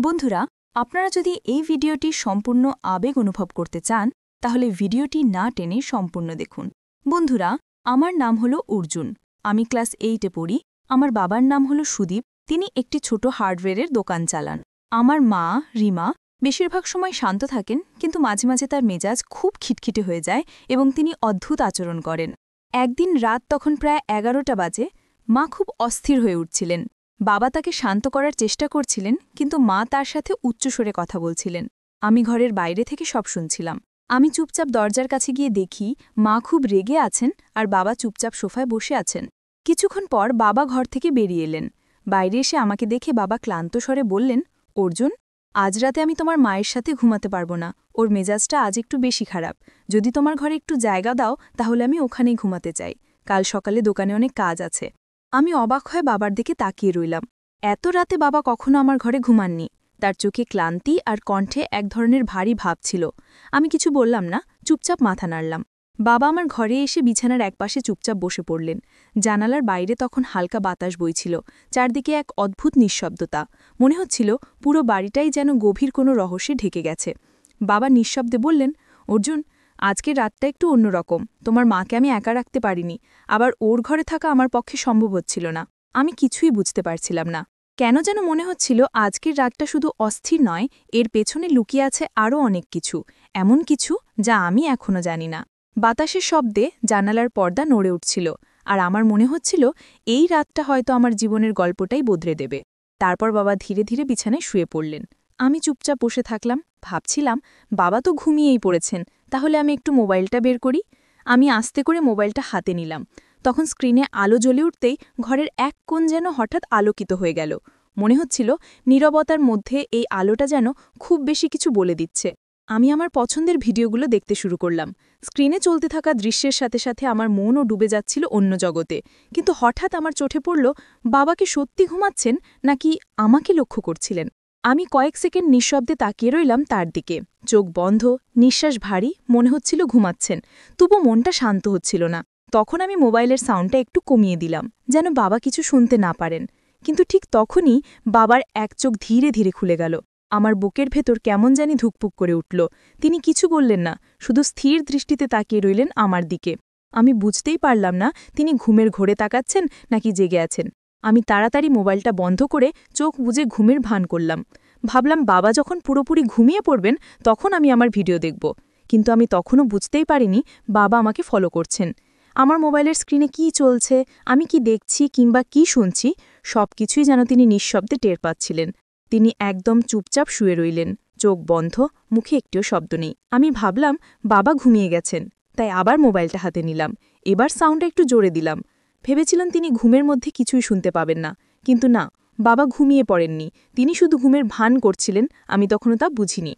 বন্ধুরা, আপনারা যদি এই ভিডিওটি সম্পূর্ণ আবেগ অনুভব করতে চান তাহলে ভিডিওটি না টেনে সম্পূর্ণ দেখুন। বন্ধুরা, আমার নাম হলো অর্জুন। আমি ক্লাস 8-এ পড়ি। আমার বাবার নাম হলো সুদীপ। তিনি একটি ছোট হার্ডওয়্যারের দোকান চালান। আমার মা রিমা বেশিরভাগ সময় শান্ত থাকেন, কিন্তু মাঝে মাঝে তার মেজাজ খুব খিটখিটে হয়ে যায় এবং তিনি অদ্ভুত আচরণ করেন। একদিন রাত তখন প্রায় 11টা বাজে। মা খুব অস্থির হয়ে উঠছিলেন। বাবা তাকে শান্ত করার চেষ্টা করছিলেন, কিন্তু মা তার সাথে উচ্চস্বরে কথা বলছিলেন। আমি ঘরের বাইরে থেকে সব শুনছিলাম। আমি চুপচাপ দরজার কাছে গিয়ে দেখি মা খুব রেগে আছেন আর বাবা চুপচাপ সোফায় বসে আছেন। কিছুক্ষণ পর বাবা ঘর থেকে বেরিয়ে এলেন। বাইরে এসে আমাকে দেখে বাবা ক্লান্ত স্বরে বললেন, অর্জুন, আজ রাতে আমি তোমার মায়ের সাথে ঘুমাতে পারবো না। ওর মেজাজটা আজ একটু বেশি খারাপ। যদি তোমার ঘরে একটু জায়গা দাও তাহলে আমি ওখানেই ঘুমাতে চাই। কাল সকালে দোকানে অনেক কাজ আছে। আমি অবাক হয়ে বাবার দিকে তাকিয়ে রইলাম। এত রাতে বাবা কখনো আমার ঘরে ঘুমাননি। তার চোখে ক্লান্তি আর কণ্ঠে এক ধরনের ভারী ভাব ছিল। আমি কিছু বললাম না, চুপচাপ মাথা নাড়লাম। বাবা আমার ঘরে এসে বিছানার একপাশে চুপচাপ বসে পড়লেন। জানালার বাইরে তখন হালকা বাতাস বইছিল। চারদিকে এক অদ্ভুত নিঃশব্দতা। মনে হচ্ছিল পুরো বাড়িটাই যেন গভীর কোনো রহস্যে ঢেকে গেছে। বাবা নিঃশব্দে বললেন, অর্জুন, আজকের রাতটা একটু অন্যরকম। তোমার মাকে আমি একা রাখতে পারিনি, আবার ওর ঘরে থাকা আমার পক্ষে সম্ভব হচ্ছিল না। আমি কিছুই বুঝতে পারছিলাম না। কেন যেন মনে হচ্ছিল আজকের রাতটা শুধু অস্থির নয়, এর পেছনে লুকিয়ে আছে আরও অনেক কিছু, এমন কিছু যা আমি এখনও জানি না। বাতাসের শব্দে জানালার পর্দা নড়ে উঠছিল, আর আমার মনে হচ্ছিল এই রাতটা হয়তো আমার জীবনের গল্পটাই বদলে দেবে। তারপর বাবা ধীরে ধীরে বিছানায় শুয়ে পড়লেন। আমি চুপচাপ বসে থাকলাম, ভাবছিলাম বাবা তো ঘুমিয়েই পড়েছেন, তাহলে আমি একটু মোবাইলটা বের করি। আমি আস্তে করে মোবাইলটা হাতে নিলাম। তখন স্ক্রিনে আলো জ্বলে উঠতেই ঘরের এক কোণ যেন হঠাৎ আলোকিত হয়ে গেল। মনে হচ্ছিল নীরবতার মধ্যে এই আলোটা যেন খুব বেশি কিছু বলে দিচ্ছে। আমি আমার পছন্দের ভিডিওগুলো দেখতে শুরু করলাম। স্ক্রিনে চলতে থাকা দৃশ্যের সাথে সাথে আমার মনও ডুবে যাচ্ছিল অন্য জগতে। কিন্তু হঠাৎ আমার চোখে পড়ল, বাবাকে সত্যি ঘুমাচ্ছেন নাকি আমাকে লক্ষ্য করছিলেন। আমি কয়েক সেকেন্ড নিঃশব্দে তাকিয়ে রইলাম তার দিকে। চোখ বন্ধ, নিঃশ্বাস ভারী, মনে হচ্ছিল ঘুমাচ্ছেন। তবু মনটা শান্ত হচ্ছিল না। তখন আমি মোবাইলের সাউন্ডটা একটু কমিয়ে দিলাম, যেন বাবা কিছু শুনতে না পারেন। কিন্তু ঠিক তখনই বাবার এক চোখ ধীরে ধীরে খুলে গেল। আমার বুকের ভেতর কেমন জানি ধুকপুক করে উঠল। তিনি কিছু বললেন না, শুধু স্থির দৃষ্টিতে তাকিয়ে রইলেন আমার দিকে। আমি বুঝতেই পারলাম না তিনি ঘুমের ঘোরে তাকাচ্ছেন নাকি জেগে আছেন। আমি তাড়াতাড়ি মোবাইলটা বন্ধ করে চোখ বুজে ঘুমের ভান করলাম। ভাবলাম বাবা যখন পুরোপুরি ঘুমিয়ে পড়বেন তখন আমি আমার ভিডিও দেখব। কিন্তু আমি তখনও বুঝতেই পারিনি বাবা আমাকে ফলো করছেন। আমার মোবাইলের স্ক্রিনে কী চলছে, আমি কি দেখছি কিংবা কি শুনছি, সবকিছুই যেন তিনি নিঃশব্দে টের পাচ্ছিলেন। তিনি একদম চুপচাপ শুয়ে রইলেন, চোখ বন্ধ, মুখে একটিও শব্দ নেই। আমি ভাবলাম বাবা ঘুমিয়ে গেছেন, তাই আবার মোবাইলটা হাতে নিলাম। এবার সাউন্ডটা একটু জোরে দিলাম। ভেবেছিলাম তিনি ঘুমের মধ্যে কিছুই শুনতে পাবেন না, কিন্তু না, বাবা ঘুমিয়ে পড়েননি। তিনি শুধু ঘুমের ভান করছিলেন, আমি তখনও তা বুঝিনি।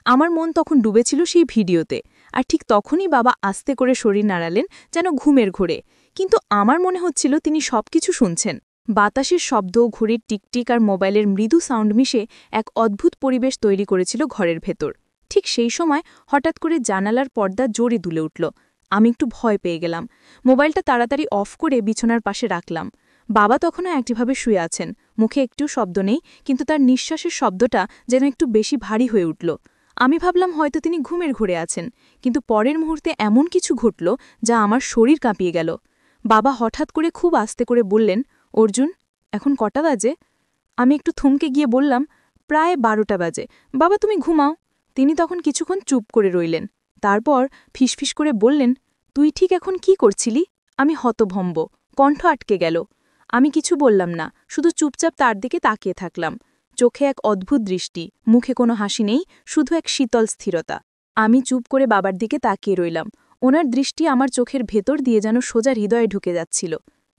আমার মন তখন ডুবেছিল সেই ভিডিওতে। আর ঠিক তখনই বাবা আস্তে করে শরীর নাড়ালেন, যেন ঘুমের ঘোরে। কিন্তু আমার মনে হচ্ছিল তিনি সবকিছু শুনছেন। বাতাসের শব্দ, ঘড়ির টিকটিক আর মোবাইলের মৃদু সাউন্ড মিশে এক অদ্ভুত পরিবেশ তৈরি করেছিল ঘরের ভেতর। ঠিক সেই সময় হঠাৎ করে জানালার পর্দা জোরে দুলে উঠল। আমি একটু ভয় পেয়ে গেলাম। মোবাইলটা তাড়াতাড়ি অফ করে বিছানার পাশে রাখলাম। বাবা তখনও একটিভাবে শুয়ে আছেন, মুখে একটু শব্দ নেই, কিন্তু তার নিঃশ্বাসের শব্দটা যেন একটু বেশি ভারী হয়ে উঠল। আমি ভাবলাম হয়তো তিনি ঘুমের ঘোরে আছেন, কিন্তু পরের মুহূর্তে এমন কিছু ঘটল যা আমার শরীর কাঁপিয়ে গেল। বাবা হঠাৎ করে খুব আস্তে করে বললেন, অর্জুন, এখন কটা বাজে? আমি একটু থমকে গিয়ে বললাম, প্রায় 12টা বাজে। বাবা, তুমি ঘুমাও। তিনি তখন কিছুক্ষণ চুপ করে রইলেন। তারপর ফিসফিস করে বললেন, তুই ঠিক এখন কি করছিলি? আমি হতভম্ব, কণ্ঠ আটকে গেল। আমি কিছু বললাম না, শুধু চুপচাপ তার দিকে তাকিয়ে থাকলাম। চোখে এক অদ্ভুত দৃষ্টি, মুখে কোনো হাসি নেই, শুধু এক শীতল স্থিরতা। আমি চুপ করে বাবার দিকে তাকিয়ে রইলাম। ওনার দৃষ্টি আমার চোখের ভেতর দিয়ে যেন সোজা হৃদয়ে ঢুকে যাচ্ছিল।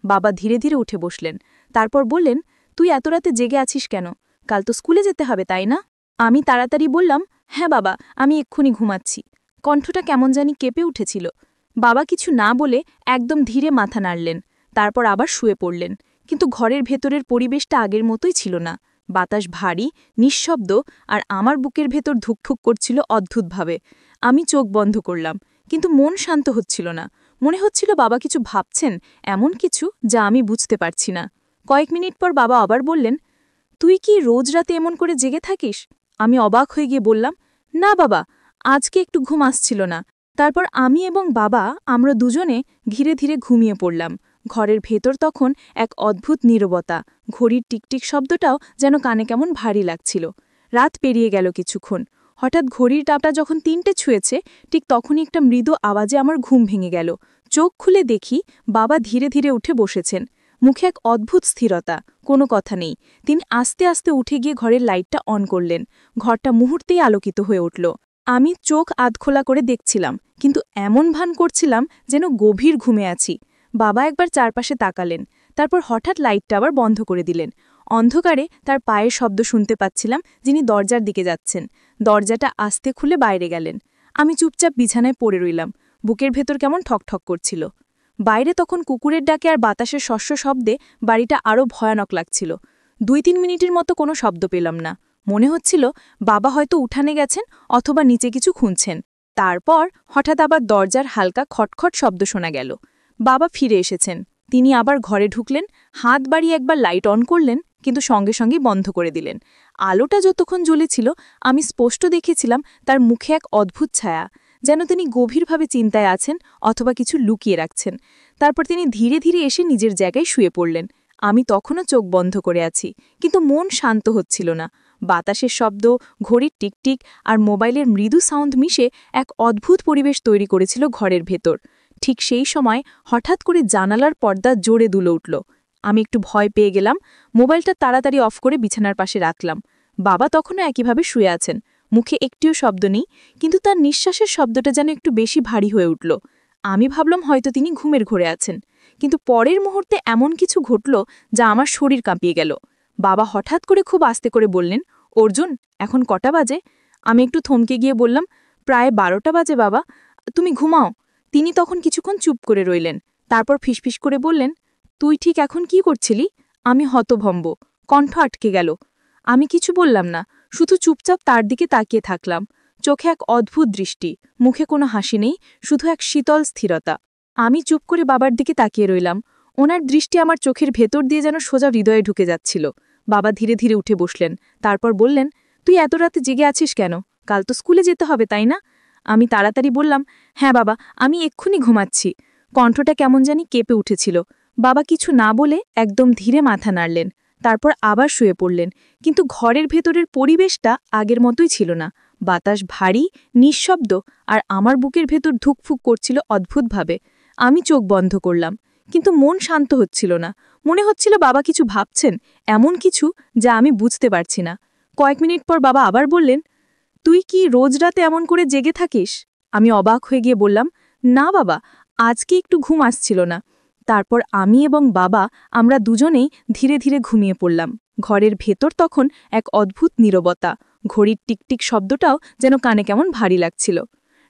বাবা ধীরে ধীরে উঠে বসলেন। তারপর বললেন, তুই এত রাতে জেগে আছিস কেন? কাল তো স্কুলে যেতে হবে, তাই না? আমি তাড়াতাড়ি বললাম, হ্যাঁ বাবা, আমি এক্ষুনি ঘুমাচ্ছি। কণ্ঠটা কেমন জানি কেঁপে উঠেছিল। বাবা কিছু না বলে একদম ধীরে মাথা নাড়লেন। তারপর আবার শুয়ে পড়লেন। কিন্তু ঘরের ভেতরের পরিবেশটা আগের মতোই ছিল না। বাতাস ভারী, নিঃশব্দ, আর আমার বুকের ভেতর ধুকধুক করছিল অদ্ভুতভাবে। আমি চোখ বন্ধ করলাম, কিন্তু মন শান্ত হচ্ছিল না। মনে হচ্ছিল বাবা কিছু ভাবছেন, এমন কিছু যা আমি বুঝতে পারছি না। কয়েক মিনিট পর বাবা আবার বললেন, তুই কি রোজ রাতে এমন করে জেগে থাকিস? আমি অবাক হয়ে গিয়ে বললাম, না বাবা, আজকে একটু ঘুম আসছিল না। তারপর আমি এবং বাবা আমরা দুজনে ধীরে ধীরে ঘুমিয়ে পড়লাম। ঘরের ভেতর তখন এক অদ্ভুত নীরবতা, ঘড়ির টিকটিক শব্দটাও যেন কানে কেমন ভারী লাগছিল। রাত পেরিয়ে গেল কিছুক্ষণ। হঠাৎ ঘড়ির টাপটা যখন ৩টে ছুঁয়েছে, ঠিক তখনই একটা মৃদু আওয়াজে আমার ঘুম ভেঙে গেল। চোখ খুলে দেখি বাবা ধীরে ধীরে উঠে বসেছেন, মুখে এক অদ্ভুত স্থিরতা, কোনো কথা নেই। তিনি আস্তে আস্তে উঠে গিয়ে ঘরের লাইটটা অন করলেন। ঘরটা মুহূর্তেই আলোকিত হয়ে উঠল। আমি চোখ আধখোলা করে দেখছিলাম, কিন্তু এমন ভান করছিলাম যেন গভীর ঘুমে আছি। বাবা একবার চারপাশে তাকালেন, তারপর হঠাৎ লাইটটা আবার বন্ধ করে দিলেন। অন্ধকারে তার পায়ের শব্দ শুনতে পাচ্ছিলাম, যিনি দরজার দিকে যাচ্ছেন। দরজাটা আস্তে খুলে বাইরে গেলেন। আমি চুপচাপ বিছানায় পড়ে রইলাম, বুকের ভেতর কেমন ঠকঠক করছিল। বাইরে তখন কুকুরের ডাকে আর বাতাসের শস্য শব্দে বাড়িটা আরও ভয়ানক লাগছিল। ২-৩ মিনিটের মতো কোনো শব্দ পেলাম না। মনে হচ্ছিল বাবা হয়তো উঠানে গেছেন অথবা নিচে কিছু খুঁজছেন। তারপর হঠাৎ আবার দরজার হালকা খটখট শব্দ শোনা গেল। বাবা ফিরে এসেছেন। তিনি আবার ঘরে ঢুকলেন, হাত বাড়িয়ে একবার লাইট অন করলেন, কিন্তু সঙ্গে সঙ্গেই বন্ধ করে দিলেন। আলোটা যতক্ষণ জ্বলেছিল আমি স্পষ্ট দেখেছিলাম তার মুখে এক অদ্ভুত ছায়া, যেন তিনি গভীরভাবে চিন্তায় আছেন অথবা কিছু লুকিয়ে রাখছেন। তারপর তিনি ধীরে ধীরে এসে নিজের জায়গায় শুয়ে পড়লেন। আমি তখনও চোখ বন্ধ করে আছি, কিন্তু মন শান্ত হচ্ছিল না। বাতাসের শব্দ, ঘড়ির টিকটিক আর মোবাইলের মৃদু সাউন্ড মিশে এক অদ্ভুত পরিবেশ তৈরি করেছিল ঘরের ভেতর। ঠিক সেই সময় হঠাৎ করে জানালার পর্দা জোরে দুলে উঠল। আমি একটু ভয় পেয়ে গেলাম, মোবাইলটা তাড়াতাড়ি অফ করে বিছানার পাশে রাখলাম। বাবা তখনও একইভাবে শুয়ে আছেন, মুখে একটিও শব্দ নেই, কিন্তু তার নিঃশ্বাসের শব্দটা যেন একটু বেশি ভারী হয়ে উঠল। আমি ভাবলাম হয়তো তিনি ঘুমের ঘোরে আছেন, কিন্তু পরের মুহূর্তে এমন কিছু ঘটল যা আমার শরীর কাঁপিয়ে গেল। বাবা হঠাৎ করে খুব আস্তে করে বললেন, অর্জুন, এখন কটা বাজে? আমি একটু থমকে গিয়ে বললাম, প্রায় 12টা বাজে বাবা, তুমি ঘুমাও। তিনি তখন কিছুক্ষণ চুপ করে রইলেন, তারপর ফিসফিস করে বললেন, তুই ঠিক এখন কি করছিলি? আমি হতভম্ব, কণ্ঠ আটকে গেল। আমি কিছু বললাম না, শুধু চুপচাপ তার দিকে তাকিয়ে থাকলাম। চোখে এক অদ্ভুত দৃষ্টি, মুখে কোনো হাসি নেই, শুধু এক শীতল স্থিরতা। আমি চুপ করে বাবার দিকে তাকিয়ে রইলাম। ওনার দৃষ্টি আমার চোখের ভেতর দিয়ে যেন সোজা হৃদয়ে ঢুকে যাচ্ছিল। বাবা ধীরে ধীরে উঠে বসলেন, তারপর বললেন, তুই এত রাতে জেগে আছিস কেন? কাল তো স্কুলে যেতে হবে, তাই না? আমি তাড়াতাড়ি বললাম, হ্যাঁ বাবা, আমি এক্ষুনি ঘুমাচ্ছি। কণ্ঠটা কেমন জানি কেঁপে উঠেছিল। বাবা কিছু না বলে একদম ধীরে মাথা নাড়লেন, তারপর আবার শুয়ে পড়লেন। কিন্তু ঘরের ভেতরের পরিবেশটা আগের মতোই ছিল না। বাতাস ভারী, নিঃশব্দ, আর আমার বুকের ভেতর ধুকফুক করছিল অদ্ভুতভাবে। আমি চোখ বন্ধ করলাম, কিন্তু মন শান্ত হচ্ছিল না। মনে হচ্ছিল বাবা কিছু ভাবছেন, এমন কিছু যা আমি বুঝতে পারছি না। কয়েক মিনিট পর বাবা আবার বললেন, তুই কি রোজ রাতে এমন করে জেগে থাকিস? আমি অবাক হয়ে গিয়ে বললাম, না বাবা, আজকে একটু ঘুম আসছিল না। তারপর আমি এবং বাবা আমরা দুজনেই ধীরে ধীরে ঘুমিয়ে পড়লাম। ঘরের ভেতর তখন এক অদ্ভুত নীরবতা, ঘড়ির টিকটিক শব্দটাও যেন কানে কেমন ভারী লাগছিল।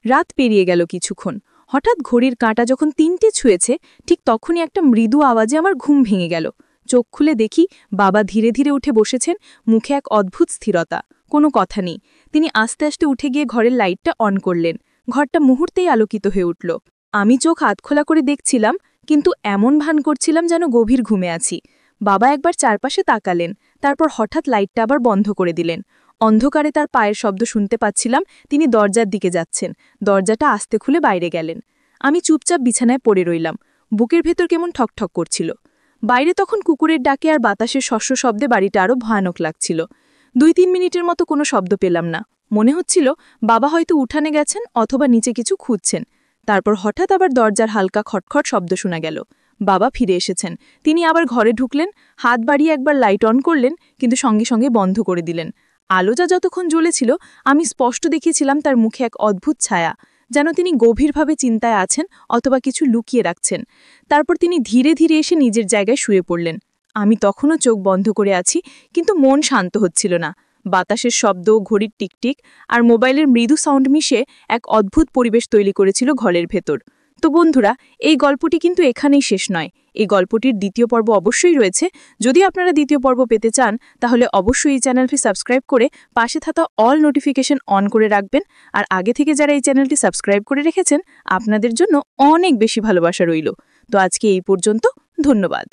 রাত পেরিয়ে গেল কিছুক্ষণ। হঠাৎ ঘড়ির কাঁটা যখন ৩টে ছুঁয়েছে, ঠিক তখনই একটা মৃদু আওয়াজে আমার ঘুম ভেঙে গেল। চোখ খুলে দেখি বাবা ধীরে ধীরে উঠে বসেছেন, মুখে এক অদ্ভুত স্থিরতা, কোনো কথা নেই। তিনি আস্তে আস্তে উঠে গিয়ে ঘরের লাইটটা অন করলেন। ঘরটা মুহূর্তেই আলোকিত হয়ে উঠল। আমি চোখ আধখোলা করে দেখছিলাম, কিন্তু এমন ভান করছিলাম যেন গভীর ঘুমে আছি। বাবা একবার চারপাশে তাকালেন, তারপর হঠাৎ লাইটটা আবার বন্ধ করে দিলেন। অন্ধকারে তার পায়ের শব্দ শুনতে পাচ্ছিলাম, তিনি দরজার দিকে যাচ্ছেন। দরজাটা আস্তে খুলে বাইরে গেলেন। আমি চুপচাপ বিছানায় পড়ে রইলাম, বুকের ভেতর কেমন ঠকঠক করছিল। বাইরে তখন কুকুরের ডাকে আর বাতাসের শস্য শব্দে বাড়িটা আরও ভয়ানক লাগছিল। ২-৩ মিনিটের মতো কোনো শব্দ পেলাম না। মনে হচ্ছিল বাবা হয়তো উঠানে গেছেন অথবা নিচে কিছু খুঁজছেন। তারপর হঠাৎ আবার দরজার হালকা খটখট শব্দ শোনা গেল। বাবা ফিরে এসেছেন। তিনি আবার ঘরে ঢুকলেন, হাত বাড়িয়ে একবার লাইট অন করলেন, কিন্তু সঙ্গে সঙ্গে বন্ধ করে দিলেন। আলোটা যতক্ষণ জ্বলেছিল আমি স্পষ্ট দেখেছিলাম তার মুখে এক অদ্ভুত ছায়া, যেন তিনি গভীরভাবে চিন্তায় আছেন অথবা কিছু লুকিয়ে রাখছেন। তারপর তিনি ধীরে ধীরে এসে নিজের জায়গায় শুয়ে পড়লেন। আমি তখনও চোখ বন্ধ করে আছি, কিন্তু মন শান্ত হচ্ছিল না। বাতাসের শব্দ, ঘড়ির টিকটিক আর মোবাইলের মৃদু সাউন্ড মিশে এক অদ্ভুত পরিবেশ তৈরি করেছিল ঘরের ভেতর। তো বন্ধুরা, এই গল্পটি কিন্তু এখানেই শেষ নয়। এই গল্পটির দ্বিতীয় পর্ব অবশ্যই রয়েছে। যদি আপনারা দ্বিতীয় পর্ব পেতে চান, তাহলে অবশ্যই এই চ্যানেলটি সাবস্ক্রাইব করে পাশে থাকা অল নোটিফিকেশন অন করে রাখবেন। আর আগে থেকে যারা এই চ্যানেলটি সাবস্ক্রাইব করে রেখেছেন, আপনাদের জন্য অনেক বেশি ভালোবাসা রইল। তো আজকে এই পর্যন্ত, ধন্যবাদ।